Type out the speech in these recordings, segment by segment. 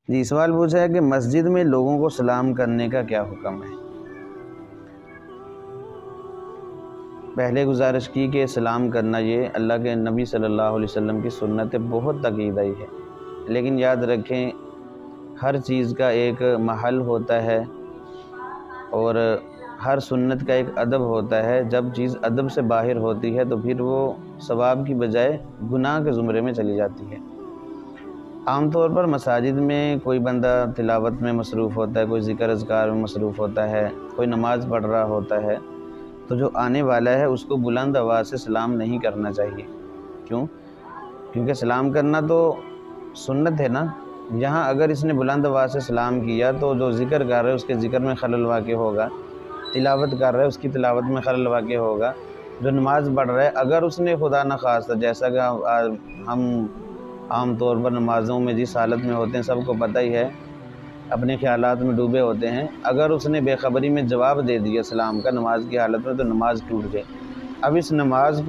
جی، سوال پوچھا ہے کہ مسجد میں لوگوں کو سلام کرنے کا کیا حکم ہے۔ پہلے گزارش کی کہ سلام کرنا یہ اللہ کے نبی صلی اللہ علیہ وسلم کی سنت بہت تقیدائی ہے، لیکن یاد رکھیں ہر چیز کا ایک محل ہوتا ہے اور ہر سنت کا ایک ادب ہوتا ہے۔ جب چیز ادب سے باہر ہوتی ہے تو پھر وہ ثواب کی بجائے گناہ کے زمرے میں چلی جاتی ہے۔ عام طور پر مساجد میں کوئی بندہ تلاوت میں مصروف ہوتا ہے، کوئی ذکر اذکار میں مصروف ہوتا ہے، کوئی نماز پڑھ رہا ہوتا ہے، تو جو آنے والا ہے اس کو بلند آواز سے سلام نہیں کرنا چاہیے۔ کیونکہ سلام کرنا تو سنت ہے نا۔ یہاں اگر اس نے بلند آواز سے سلام کیا تو جو ذکر کر رہا ہے اس کے ذکر میں خلل واقع ہوگا، تلاوت کر رہا ہے اس کی تلاوت میں خلل واقع ہوگا، جو نماز پڑھ رہا ہے اگر اس نے خدا نخواستہ، جیسا کہ ہم عام طور پر نمازوں میں جس حالت میں ہوتے ہیں سب کو پتہ ہی ہے، اپنے خیالات میں ڈوبے ہوتے ہیں، اگر اس نے بے خبری میں جواب دے دیا سلام کا نماز کی حالت میں تو نماز ٹوٹ گئی۔ اب اس نماز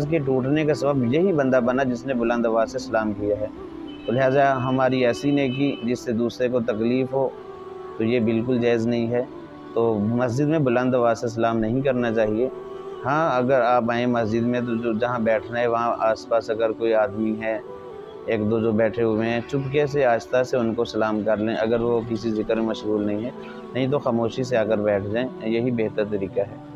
کے ٹوٹنے کا سبب یہی بندہ بنا جس نے بلند آواز سے سلام کیا ہے، تو لہٰذا ہماری ایسی نیکی جس سے دوسرے کو تکلیف ہو تو یہ بالکل جائز نہیں ہے۔ تو مسجد میں بلند آواز سے سلام نہیں کرنا چاہیے۔ ہاں، اگر آپ آئیں مسجد میں تو جہاں بیٹھنا ہے وہاں آس پاس اگر کوئی آدمی ہے، ایک دو جو بیٹھے ہوئے ہیں، چپکے سے آہستہ سے ان کو سلام کر لیں اگر وہ کسی ذکر میں مشغول نہیں ہے، نہیں تو خاموشی سے آ کر بیٹھ جائیں، یہی بہتر طریقہ ہے۔